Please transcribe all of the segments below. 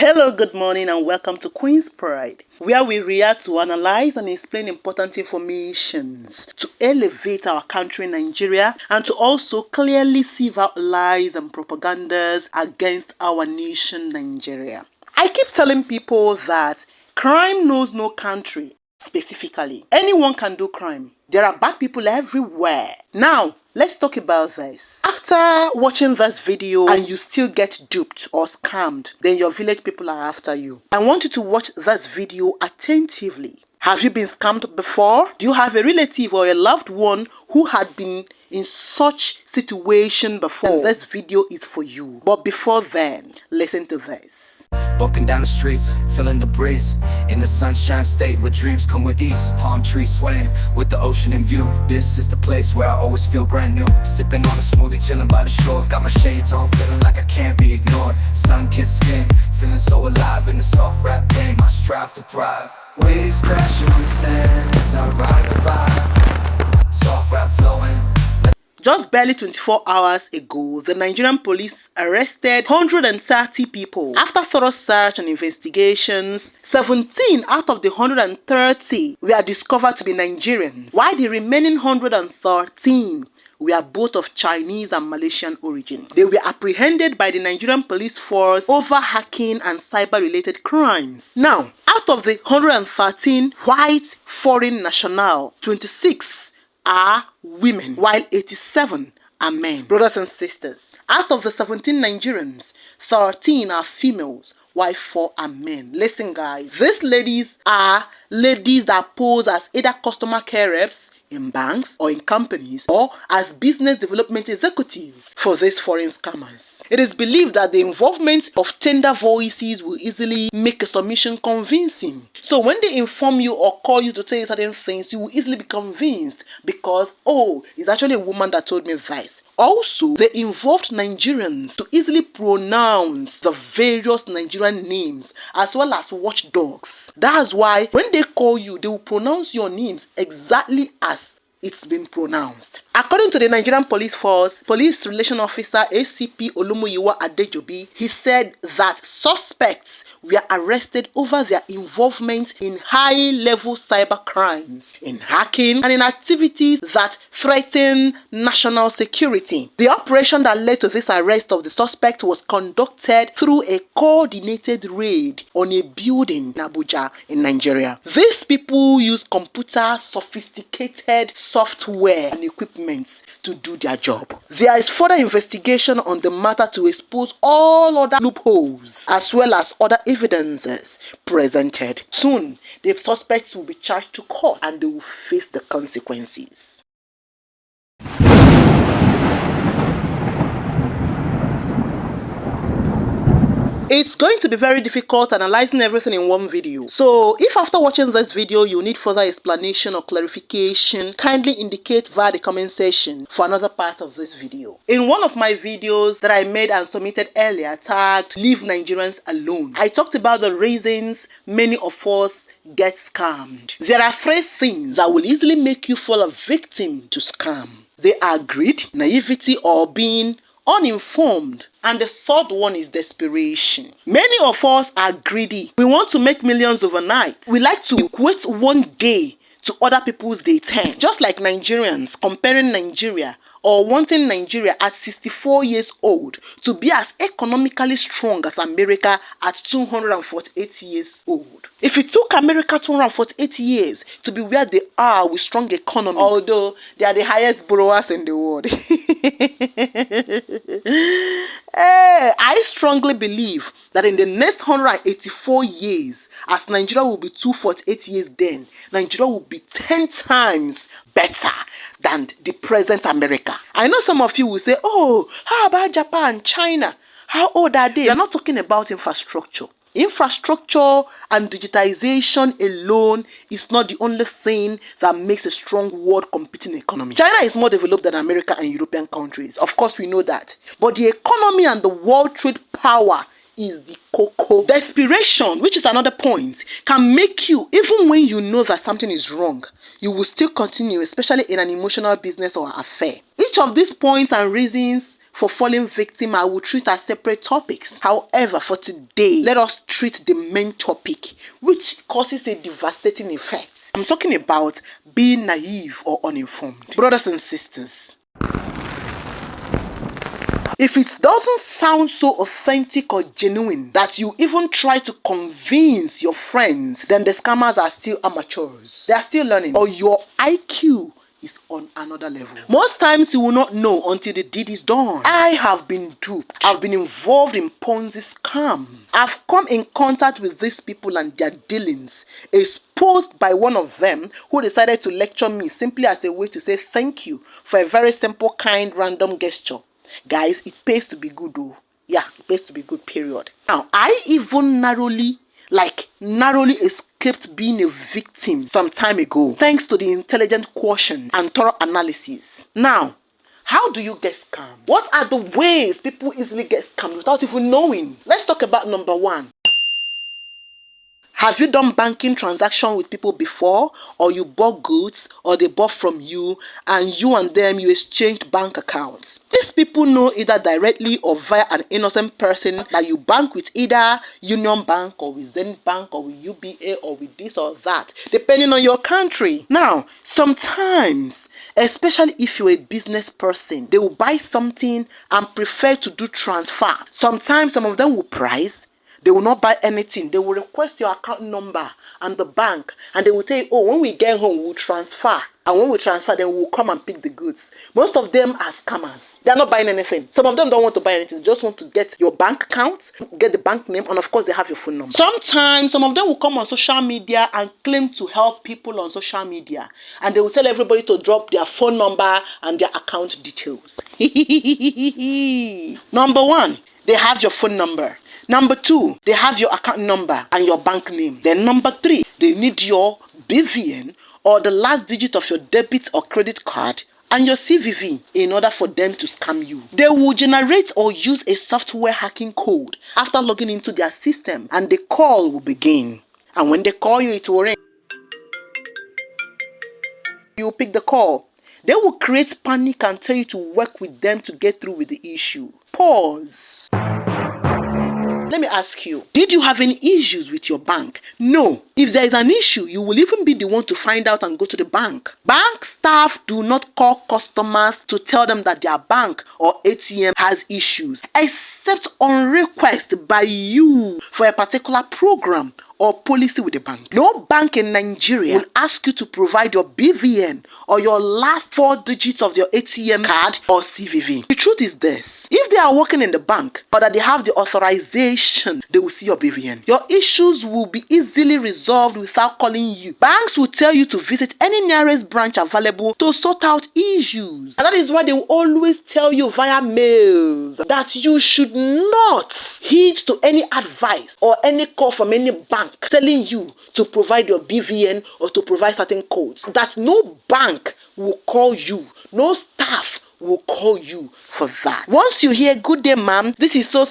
Hello, good morning, and welcome to Qinspride, where we react to analyze and explain important informations to elevate our country, Nigeria, and to also clearly sieve out lies and propagandas against our nation, Nigeria. I keep telling people that crime knows no country. Specifically, anyone can do crime. There are bad people everywhere. Now, let's talk about this. After watching this video and you still get duped or scammed, then your village people are after you. I want you to watch this video attentively. Have you been scammed before? Do you have a relative or a loved one who had been in such situation before? And this video is for you. But before then, listen to this. Walking down the streets, feeling the breeze, in the sunshine state where dreams come with ease. Palm trees swaying with the ocean in view. This is the place where I always feel brand new. Sipping on a smoothie, chilling by the shore. Got my shades on, feeling like I can't be ignored. Sun-kissed skin, feeling so alive in the soft rap game. I strive to thrive. Waves crashing on the sand as I ride the vibe. Soft rap flowing. Just barely 24 hours ago, the Nigerian police arrested 130 people. After thorough search and investigations, 17 out of the 130 were discovered to be Nigerians, while the remaining 113 were both of Chinese and Malaysian origin. They were apprehended by the Nigerian police force over hacking and cyber-related crimes. Now, out of the 113 white foreign national, 26 are women, while 87 are men. Brothers and sisters, out of the 17 Nigerians, 13 are females, while 4 are men. Listen, guys, these ladies are ladies that pose as either customer care reps in banks or in companies, or as business development executives for these foreign scammers. It is believed that the involvement of tender voices will easily make a submission convincing. So when they inform you or call you to tell you certain things, you will easily be convinced because, oh, it's actually a woman that told me this. Also, they involved Nigerians to easily pronounce the various Nigerian names as well as watchdogs. That's why when they call you, they will pronounce your names exactly as it's been pronounced. According to the Nigerian Police Force, Police Relation Officer ACP Olumuyiwa Adejobi, he said that suspects were arrested over their involvement in high-level cyber crimes, in hacking, and in activities that threaten national security. The operation that led to this arrest of the suspect was conducted through a coordinated raid on a building in Abuja, in Nigeria. These people use sophisticated software and equipment to do their job. There is further investigation on the matter to expose all other loopholes as well as other evidences presented. Soon, the suspects will be charged to court and they will face the consequences. It's going to be very difficult analyzing everything in one video. So if after watching this video you need further explanation or clarification, kindly indicate via the comment section for another part of this video. In one of my videos that I made and submitted earlier tagged "Leave Nigerians Alone," I talked about the reasons many of us get scammed. There are 3 things that will easily make you fall a victim to scam. They are greed, naivety, or being uninformed, and the third one is desperation. Many of us are greedy. We want to make millions overnight. We like to equate one day to other people's day 10. Just like Nigerians comparing Nigeria or wanting Nigeria at 64 years old to be as economically strong as America at 248 years old. If it took America 248 years to be where they are with strong economy, although they are the highest borrowers in the world, I strongly believe that in the next 184 years, as Nigeria will be 248 years then, Nigeria will be 10 times better than the present America. I know some of you will say, oh, how about Japan, China? How old are they? They're not talking about infrastructure. Infrastructure and digitization alone is not the only thing that makes a strong world competing economy. China is more developed than America and European countries. Of course, we know that. But the economy and the world trade power is the cocoa. Desperation, which is another point, can make you, even when you know that something is wrong, you will still continue, especially in an emotional business or affair. Each of these points and reasons for falling victim I will treat as separate topics. However, for today, let us treat the main topic, which causes a devastating effect. I'm talking about being naive or uninformed. Brothers and sisters, if it doesn't sound so authentic or genuine that you even try to convince your friends, then the scammers are still amateurs. They are still learning, or your IQ is on another level. Most times you will not know until the deed is done. I have been duped. I've been involved in Ponzi scam. I've come in contact with these people and their dealings, exposed by one of them who decided to lecture me simply as a way to say thank you for a very simple, kind, random gesture. Guys, it pays to be good though. Yeah, it pays to be good, period. Now, I even narrowly escaped being a victim some time ago, thanks to the intelligent quotient and thorough analysis. Now, how do you get scammed? What are the ways people easily get scammed without even knowing? Let's talk about number one. Have you done banking transaction with people before, or you bought goods, or they bought from you, and them you exchanged bank accounts? These people know either directly or via an innocent person that you bank with either Union Bank or with Zenith Bank or with UBA or with this or that, depending on your country. Now, sometimes, especially if you're a business person, they will buy something and prefer to do transfer. Sometimes some of them will price. They will not buy anything. They will request your account number and the bank, and they will tell you, oh, when we get home, we'll transfer. And when we transfer, then we'll come and pick the goods. Most of them are scammers. They are not buying anything. Some of them don't want to buy anything. They just want to get your bank account, get the bank name, and of course, they have your phone number. Sometimes, some of them will come on social media and claim to help people on social media. And they will tell everybody to drop their phone number and their account details. Number one, they have your phone number. Number two, they have your account number and your bank name. Then number three, they need your BVN or the last digit of your debit or credit card and your CVV in order for them to scam you. They will generate or use a software hacking code after logging into their system, and the call will begin. And when they call you, it will ring. You will pick the call. They will create panic and tell you to work with them to get through with the issue. Pause. Let me ask you, did you have any issues with your bank? No. If there is an issue, you will even be the one to find out and go to the bank. Bank staff do not call customers to tell them that their bank or ATM has issues, except on request by you for a particular program or policy with the bank. No bank in Nigeria will ask you to provide your BVN or your last 4 digits of your ATM card or CVV. The truth is this: if they are working in the bank or that they have the authorization, they will see your BVN. Your issues will be easily resolved without calling you. Banks will tell you to visit any nearest branch available to sort out issues. And that is why they will always tell you via mails that you should not heed to any advice or any call from any bank telling you to provide your BVN or to provide certain codes. That no bank will call you, no staff will call you for that. Once you hear, good day ma'am, this is so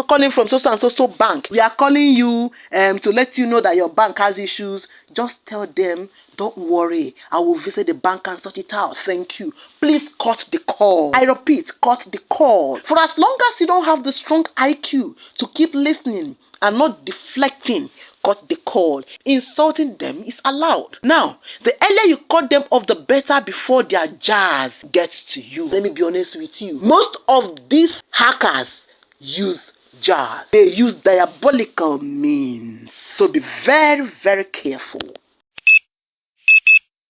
calling from so bank, we are calling you to let you know that your bank has issues, just tell them, don't worry, I will visit the bank and sort it out, thank you. Please cut the call. I repeat, cut the call. For as long as you don't have the strong IQ to keep listening and not deflecting, cut the call. Insulting them is allowed. Now, the earlier you cut them off, the better before their jazz gets to you. Let me be honest with you. Most of these hackers use jazz. They use diabolical means. So be very, very careful.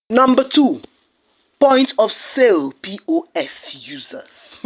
Number 2, point of sale POS users.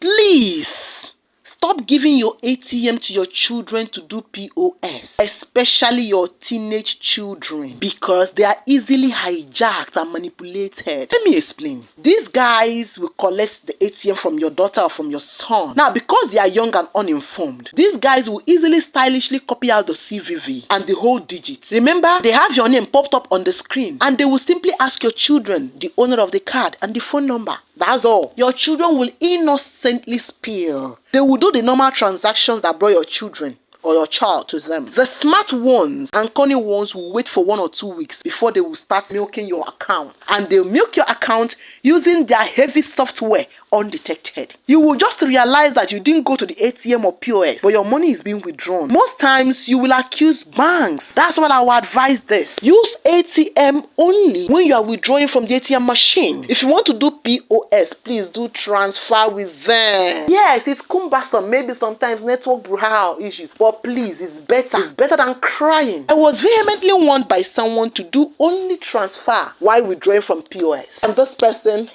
Please stop giving your ATM to your children to do POS, especially your teenage children, because they are easily hijacked and manipulated. Let me explain. These guys will collect the ATM from your daughter or from your son. Now, because they are young and uninformed, these guys will easily stylishly copy out the CVV and the whole digit. Remember, they have your name popped up on the screen, and they will simply ask your children the owner of the card and the phone number. That's all. Your children will innocently spill They will do the normal transactions that brought your children or your child to them. The smart ones and cunning ones will wait for 1 or 2 weeks before they will start milking your account. And they'll milk your account using their heavy software undetected. You will just realize that you didn't go to the ATM or POS, but your money is being withdrawn. Most times you will accuse banks. That's what I would advise this. Use ATM only when you are withdrawing from the ATM machine. If you want to do POS, please do transfer with them. Yes, it's cumbersome, maybe sometimes network brouhaha issues, but please, it's better. It's better than crying. I was vehemently warned by someone to do only transfer while withdrawing from POS. And this person,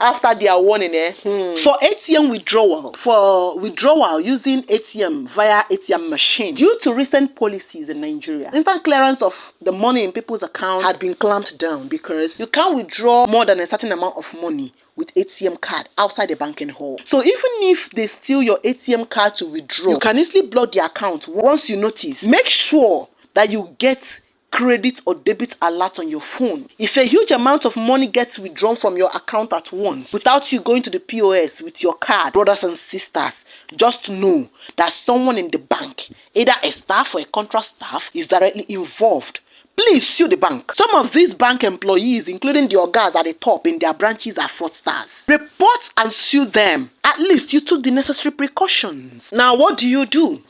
after their warning, for ATM withdrawal using ATM via ATM machine, due to recent policies in Nigeria, instant clearance of the money in people's accounts had been clamped down because you can't withdraw more than a certain amount of money with ATM card outside the banking hall. So even if they steal your ATM card to withdraw, you can easily block the account once you notice. Make sure that you get credit or debit alert on your phone. If a huge amount of money gets withdrawn from your account at once without you going to the POS with your card, brothers and sisters, just know that someone in the bank, either a staff or a contract staff, is directly involved. Please sue the bank. Some of these bank employees, including the orgas at the top in their branches, are fraudsters. Report and sue them. At least you took the necessary precautions. Now what do?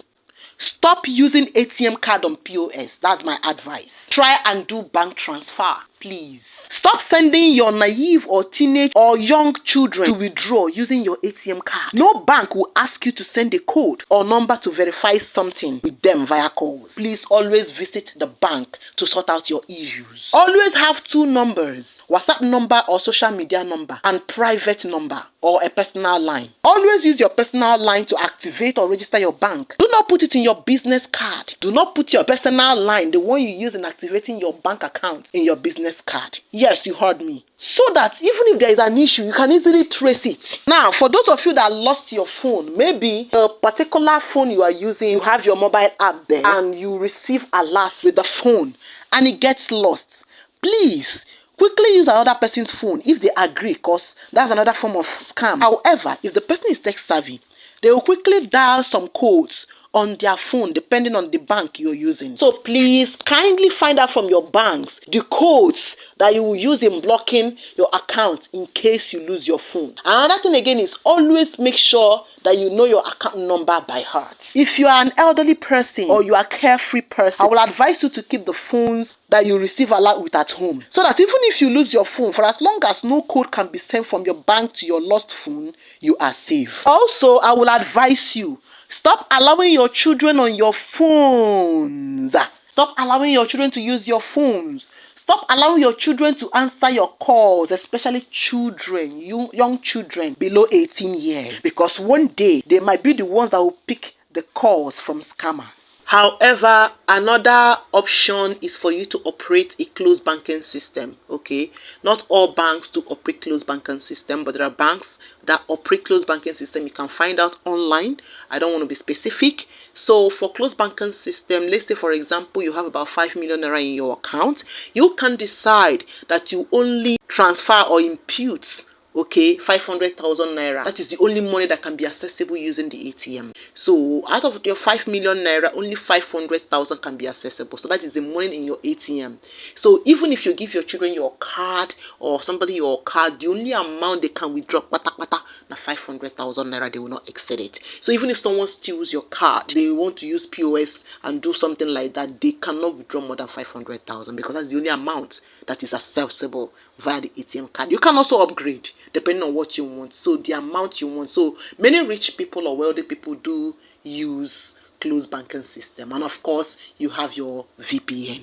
Stop using ATM card on POS. That's my advice. Try and do bank transfer, please. Stop sending your naive or teenage or young children to withdraw using your ATM card. No bank will ask you to send a code or number to verify something with them via calls. Please always visit the bank to sort out your issues. Always have 2 numbers: WhatsApp number or social media number, and private number or a personal line. Always use your personal line to activate or register your bank. Do not put it in your business card. Do not put your personal line, the one you use in activating your bank account, in your business card. Yes, you heard me. So that even if there is an issue, you can easily trace it. Now, for those of you that lost your phone, maybe a particular phone you are using, you have your mobile app there and you receive alerts with the phone and it gets lost. Please quickly use another person's phone if they agree, because that's another form of scam. However, if the person is tech savvy, they will quickly dial some codes on their phone depending on the bank you're using. So please kindly find out from your banks the codes that you will use in blocking your account in case you lose your phone. Another thing again is always make sure that you know your account number by heart. If you are an elderly person or you are a carefree person, I will advise you to keep the phones that you receive alert with at home, so that even if you lose your phone, for as long as no code can be sent from your bank to your lost phone, you are safe. Also, I will advise you, stop allowing your children on your phones. Stop allowing your children to use your phones. Stop allowing your children to answer your calls, especially children, young children below 18 years. Because one day, they might be the ones that will pick the calls from scammers. However, another option is for you to operate a closed banking system, okay? Not all banks do operate closed banking system, but there are banks that operate closed banking system. You can find out online. I don't want to be specific. So for closed banking system, let's say for example, you have about 5 million naira in your account. You can decide that you only transfer or impute 500,000 naira. That is the only money that can be accessible using the ATM. So out of your 5 million naira, only 500,000 can be accessible. So that is the money in your ATM. So even if you give your children your card or somebody your card, the only amount they can withdraw, na 500,000 naira, they will not exceed it. So even if someone steals your card, they want to use POS and do something like that, they cannot withdraw more than 500,000 because that's the only amount that is accessible via the ATM card. You can also upgrade depending on what you want, so the amount you want. So many rich people or wealthy people do use closed banking system, and of course you have your VPN.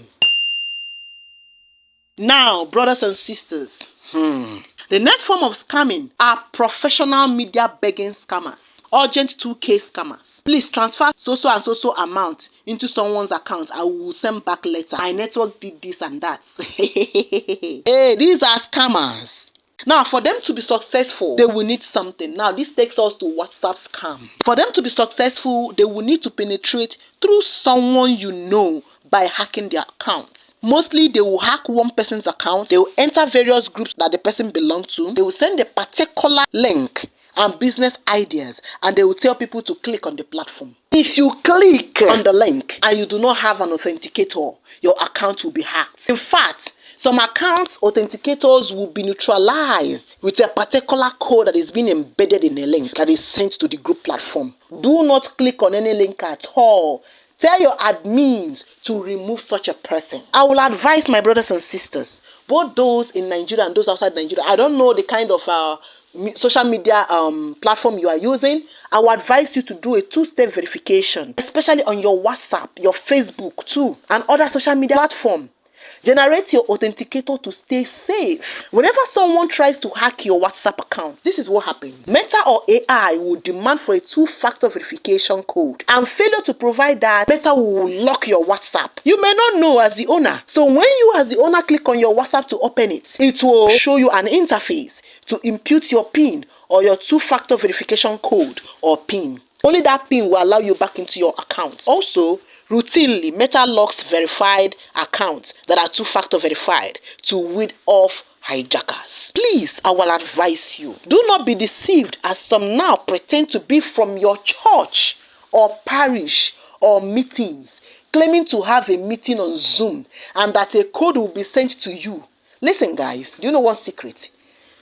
Now, brothers and sisters, the next form of scamming are professional media begging scammers. Urgent 2K scammers. Please transfer so and so amount into someone's account. I will send back later. My network did this and that. Hey, these are scammers. Now, for them to be successful, they will need something. Now, this takes us to WhatsApp scam. For them to be successful, they will need to penetrate through someone you know by hacking their accounts. Mostly, they will hack one person's account. They will enter various groups that the person belongs to. They will send a particular link and business ideas, and they will tell people to click on the platform. If you click on the link and you do not have an authenticator, your account will be hacked. In fact, some accounts authenticators will be neutralized with a particular code that is being embedded in a link that is sent to the group platform. Do not click on any link at all. Tell your admins to remove such a person. I will advise my brothers and sisters, both those in Nigeria and those outside Nigeria. I don't know the kind of social media platform you are using. I will advise you to do a two-step verification, especially on your WhatsApp, your Facebook too, and other social media platform. Generate your authenticator to stay safe. Whenever someone tries to hack your WhatsApp account, this is what happens. Meta or AI will demand for a two-factor verification code, and failure to provide that, Meta will lock your WhatsApp. You may not know as the owner. So when you as the owner click on your WhatsApp to open it, it will show you an interface to input your PIN or your two-factor verification code or PIN. Only that PIN will allow you back into your account. Also, routinely, Meta locks verified accounts that are two-factor verified to weed off hijackers. Please, I will advise you, do not be deceived as some now pretend to be from your church or parish or meetings, claiming to have a meeting on Zoom and that a code will be sent to you. Listen guys, do you know one secret?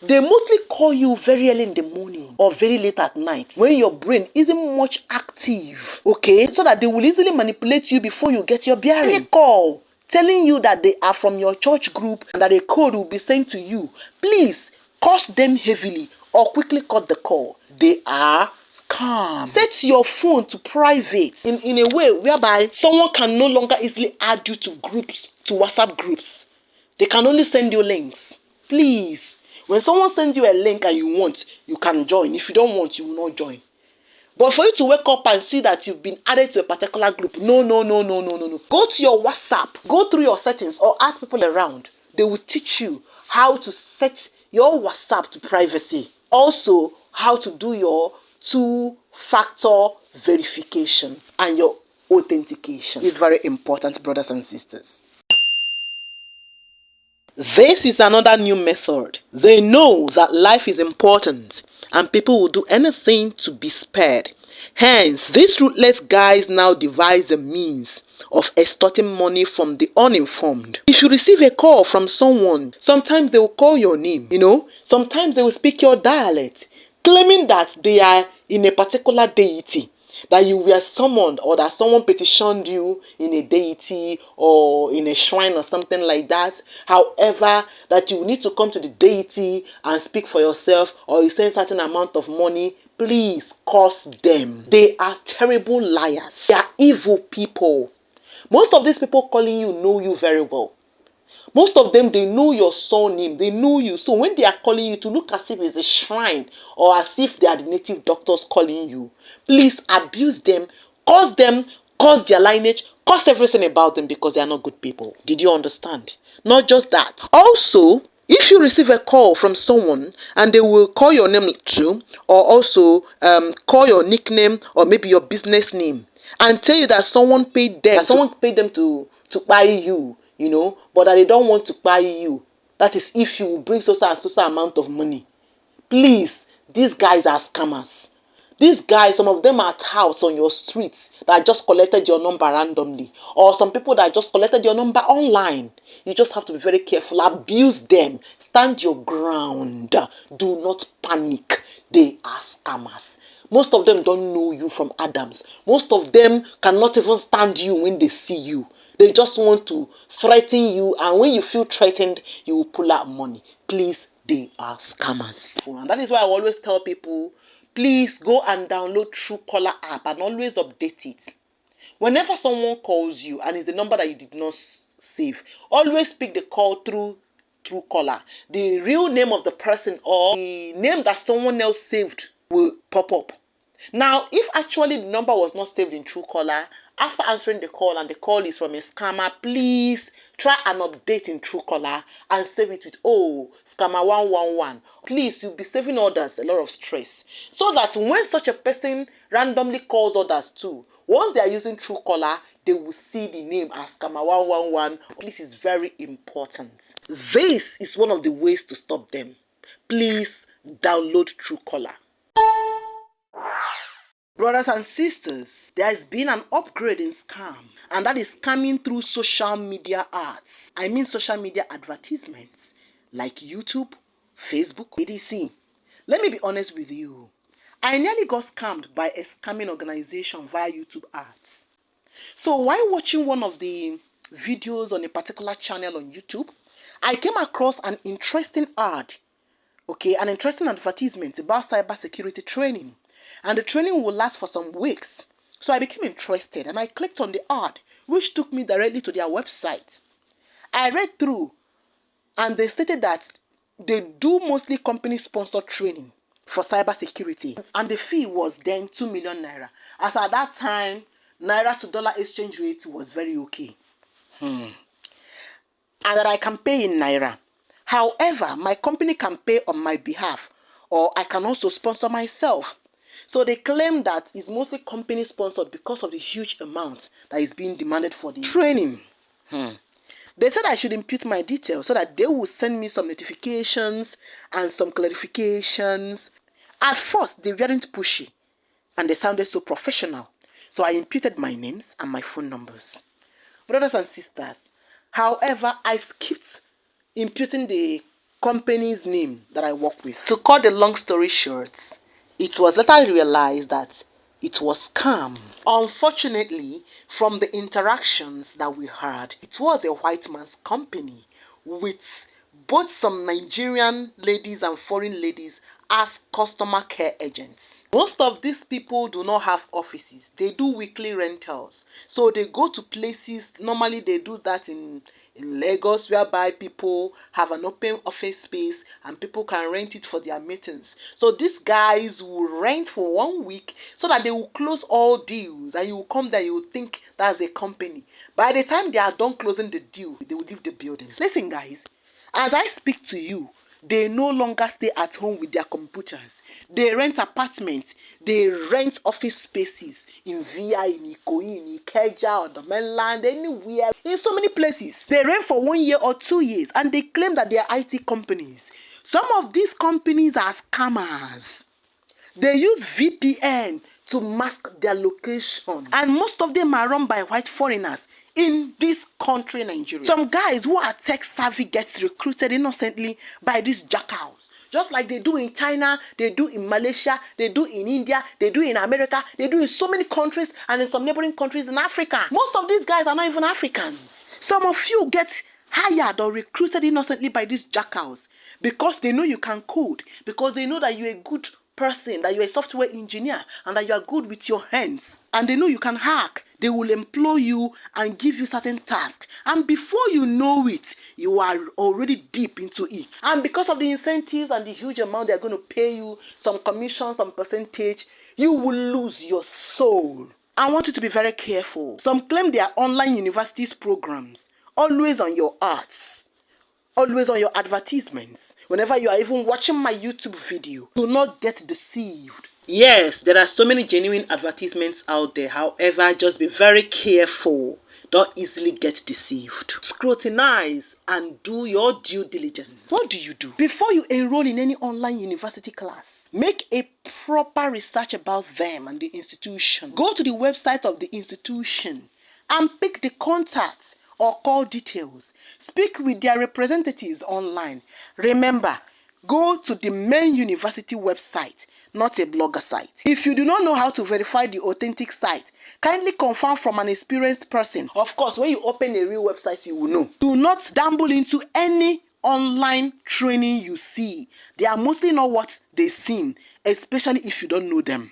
They mostly call you very early in the morning or very late at night when your brain isn't much active, okay? So that they will easily manipulate you before you get your bearing. Any call telling you that they are from your church group and that a code will be sent to you, please cost them heavily or quickly cut the call. They are scam. Set your phone to private in a way whereby someone can no longer easily add you to groups, to WhatsApp groups. They can only send you links. Please. When someone sends you a link and you want, you can join. If you don't want, you will not join. But for you to wake up and see that you've been added to a particular group, no. Go to your WhatsApp, go through your settings or ask people around. They will teach you how to set your WhatsApp to privacy. Also, how to do your two-factor verification and your authentication. It's very important, brothers and sisters. This is another new method. They know that life is important and people will do anything to be spared. Hence, these ruthless guys now devise a means of extorting money from the uninformed. If you receive a call from someone, sometimes they will call your name, sometimes they will speak your dialect, claiming that they are in a particular deity, that you were summoned or that someone petitioned you in a deity or in a shrine or something like that. However, that you need to come to the deity and speak for yourself, or you send certain amount of money. Please curse them. They are terrible liars. They are evil people. Most of these people calling you know you very well. Most of them, they know your surname, they know you. So when they are calling you, to look as if it's a shrine or as if they are the native doctors calling you, please abuse them, curse their lineage, curse everything about them, because they are not good people. Did you understand? Not just that. Also, if you receive a call from someone and they will call your name too, or also call your nickname or maybe your business name, and tell you that someone paid them to buy you, but that they don't want to buy you. That is if you will bring so amount of money. Please, these guys are scammers. These guys, some of them are touts on your streets that just collected your number randomly, or some people that just collected your number online. You just have to be very careful. Abuse them. Stand your ground. Do not panic. They are scammers. Most of them don't know you from Adams. Most of them cannot even stand you when they see you. They just want to threaten you, and when you feel threatened, you will pull out money. Please, they are scammers. And that is why I always tell people, please go and download Truecaller app and always update it. Whenever someone calls you and it's the number that you did not save, always pick the call through Truecaller. The real name of the person or the name that someone else saved will pop up. Now, if actually the number was not saved in Truecaller, after answering the call and the call is from a scammer, please try an update in Truecaller and save it with, scammer 111. Please, you'll be saving others a lot of stress. So that when such a person randomly calls others too, once they are using Truecaller, they will see the name as scammer 111. Please, it's very important. This is one of the ways to stop them. Please download Truecaller. Brothers and sisters, there has been an upgrade in scam, and that is scamming through social media ads. I mean social media advertisements like YouTube, Facebook, etc. Let me be honest with you. I nearly got scammed by a scamming organization via YouTube ads. So while watching one of the videos on a particular channel on YouTube, I came across an interesting ad, an interesting advertisement about cybersecurity training. And the training will last for some weeks. So I became interested and I clicked on the ad, which took me directly to their website. I read through and they stated that they do mostly company-sponsored training for cybersecurity. And the fee was then 2 million naira. As at that time, naira to dollar exchange rate was very okay. And that I can pay in naira. However, my company can pay on my behalf, or I can also sponsor myself. So they claim that it's mostly company sponsored because of the huge amount that is being demanded for the training. They said I should input my details so that they will send me some notifications and some clarifications. At first, they weren't pushy and they sounded so professional. So I inputted my names and my phone numbers. Brothers and sisters, however, I skipped inputting the company's name that I work with. To cut the long story short, it was later realized that it was scam. Unfortunately, from the interactions that we had, it was a white man's company with both some Nigerian ladies and foreign ladies as customer care agents. Most of these people do not have offices. They do weekly rentals. So they go to places, normally they do that in Lagos, whereby people have an open office space and people can rent it for their meetings. So these guys will rent for 1 week so that they will close all deals, and you will come there, you will think that's a company. By the time they are done closing the deal, they will leave the building. Listen guys, as I speak to you, they no longer stay at home with their computers. They rent apartments. They rent office spaces in VI, in Ikoyi, in Ikeja, on the mainland, anywhere. In so many places. They rent for 1 year or 2 years and they claim that they are IT companies. Some of these companies are scammers. They use VPN to mask their location. And most of them are run by white foreigners in this country, Nigeria. Some guys who are tech savvy gets recruited innocently by these jackals. Just like they do in China, they do in Malaysia, they do in India, they do in America, they do in so many countries and in some neighboring countries in Africa. Most of these guys are not even Africans. Some of you get hired or recruited innocently by these jackals because they know you can code, because they know that you're a good person, that you're a software engineer and that you are good with your hands, and they know you can hack. They will employ you and give you certain tasks, and before you know it, you are already deep into it. And because of the incentives and the huge amount they're going to pay you, some commission, some percentage, you will lose your soul. I want you to be very careful. Some claim they are online universities programs, always on your ads, always on your advertisements. Whenever you are even watching my YouTube video, do not get deceived. Yes, there are so many genuine advertisements out there. However, just be very careful. Don't easily get deceived. Scrutinize and do your due diligence. What do you do? Before you enroll in any online university class, make a proper research about them and the institution. Go to the website of the institution and pick the contacts or call details. Speak with their representatives online. Remember, go to the main university website, not a blogger site. If you do not know how to verify the authentic site, kindly confirm from an experienced person. Of course, when you open a real website, you will know. Do not dabble into any online training you see. They are mostly not what they seem, especially if you don't know them.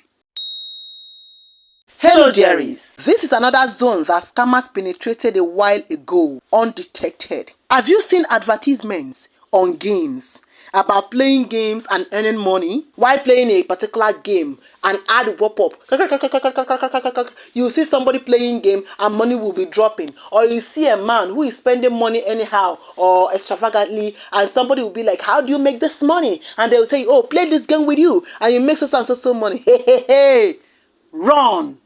Hello dearies, this is another zone that scammers penetrated a while ago undetected. Have you seen advertisements on games about playing games and earning money? While playing a particular game, an ad will pop up. You see somebody playing game and money will be dropping, or you see a man who is spending money anyhow or extravagantly, and somebody will be like, how do you make this money? And they will tell you, oh, play this game with you and you make so money. Hey, run.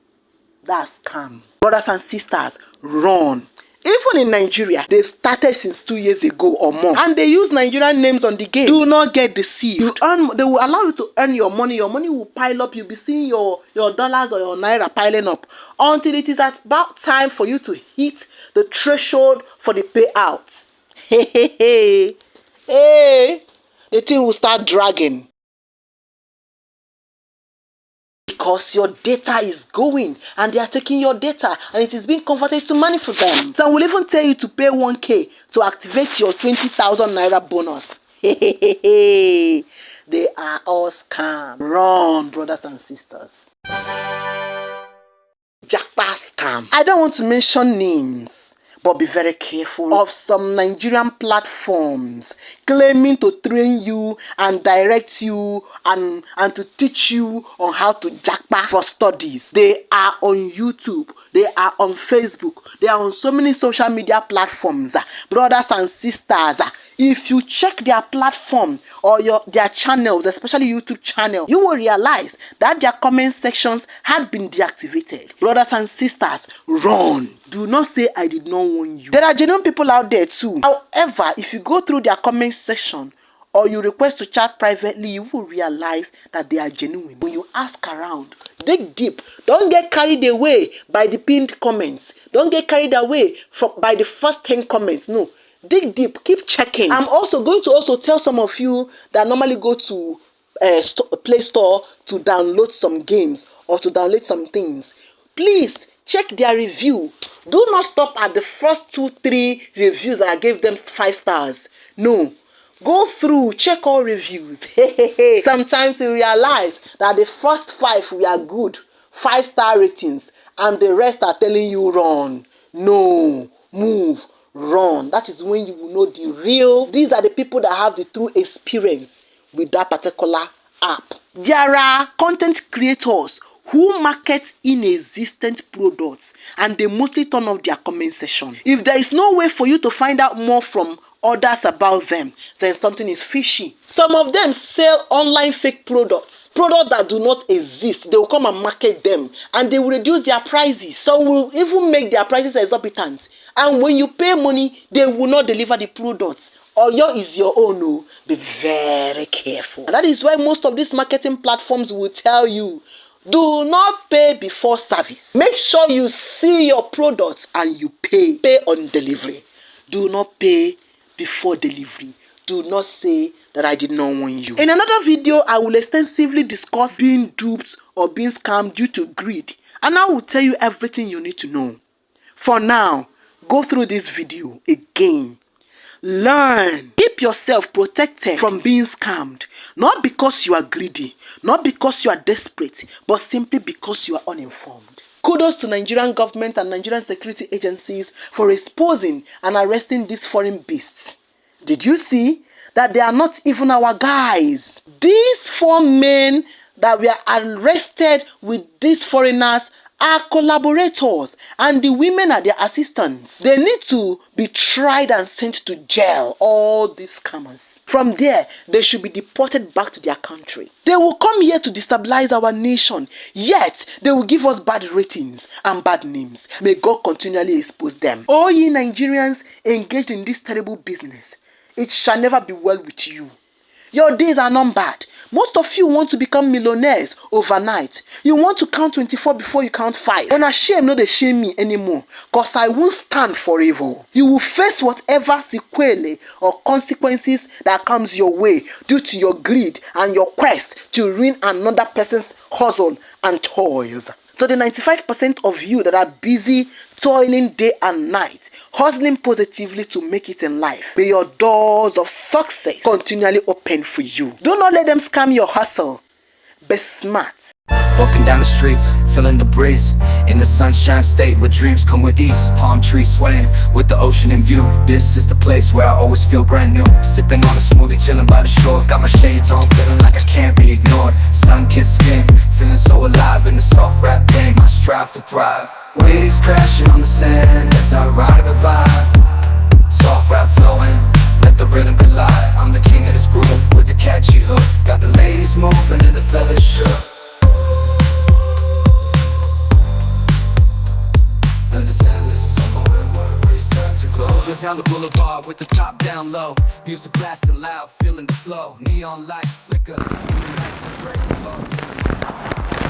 That's scam. Brothers and sisters, run. Even in Nigeria, they started since 2 years ago or more, and they use Nigerian names on the game. Do not get deceived. They will allow you to earn your money. Your money will pile up. You'll be seeing your dollars or your naira piling up until it is about time for you to hit the threshold for the payouts. Hey, the thing will start dragging. Because your data is going and they are taking your data and it is being converted to money for them. Some will even tell you to pay 1k to activate your 20,000 naira bonus. They are all scam. Run, brothers and sisters. Jacka Scam. I don't want to mention names, but be very careful of some Nigerian platforms claiming to train you and direct you and to teach you on how to jackpot for studies. They are on YouTube, they are on Facebook, they are on so many social media platforms. Brothers and sisters, if you check their platform or their channels, especially YouTube channel, you will realize that their comment sections had been deactivated. Brothers and sisters, run. Do not say I did not warn you. There are genuine people out there too. However, if you go through their comment section or you request to chat privately, you will realize that they are genuine. When you ask around, dig deep. Don't get carried away by the pinned comments. Don't get carried away by the first 10 comments. No. Dig deep. Keep checking. I'm also going to tell some of you that normally go to Play Store to download some games or to download some things. Please check their review. Do not stop at the first 2-3 reviews that I gave them 5 stars. No. Go through, check all reviews. Sometimes you realize that the first 5 were good, 5-star ratings, and the rest are telling you run. No, move, run. That is when you will know the real. These are the people that have the true experience with that particular app. There are content creators who market inexistent products and they mostly turn off their comment section. If there is no way for you to find out more from others about them, then something is fishy. Some of them sell online fake products that do not exist. They will come and market them and they will reduce their prices. Some will even make their prices exorbitant, and when you pay money, they will not deliver the products. Or your is your own. No, be very careful. And that is why most of these marketing platforms will tell you, do not pay before service. Make sure you see your products and you pay. Pay on delivery. Do not pay before delivery. Do not say that I did not warn you. In another video, I will extensively discuss being duped or being scammed due to greed, and I will tell you everything you need to know. For now, go through this video again. Learn. Keep yourself protected from being scammed. Not because you are greedy, not because you are desperate, but simply because you are uninformed. Kudos to Nigerian government and Nigerian security agencies for exposing and arresting these foreign beasts. Did you see that they are not even our guys? These 4 men that were arrested with these foreigners are collaborators, and the women are their assistants. They need to be tried and sent to jail, all these scammers. From there, they should be deported back to their country. They will come here to destabilize our nation, yet they will give us bad ratings and bad names. May God continually expose them. All ye Nigerians engaged in this terrible business, it shall never be well with you. Your days are numbered. Most of you want to become millionaires overnight. You want to count 24 before you count 5. When I shame, no, they shame me anymore, because I won't stand for evil. You will face whatever sequelae or consequences that comes your way due to your greed and your quest to ruin another person's hustle and toils. So the 95% of you that are busy toiling day and night, hustling positively to make it in life, may your doors of success continually open for you. Do not let them scam your hustle. Be smart. Walking down the streets, feeling the breeze, in the sunshine state where dreams come with ease. Palm trees swaying with the ocean in view. This is the place where I always feel brand new. Sipping on a smoothie, chilling by the shore. Got my shades on, feeling like I can't be ignored. Sun-kissed skin, feeling so alive in the soft rap game. I strive to thrive. Waves crashing on the sand as I ride the vibe. Soft rap flowing, let the rhythm collide. I'm the king of this groove with the catchy hook. Got the ladies moving and the fellas shook. Understand this, somewhere worries. Just down the boulevard with the top down low. Music blasting loud, feeling the flow. Neon lights flicker, lights and brakes lost.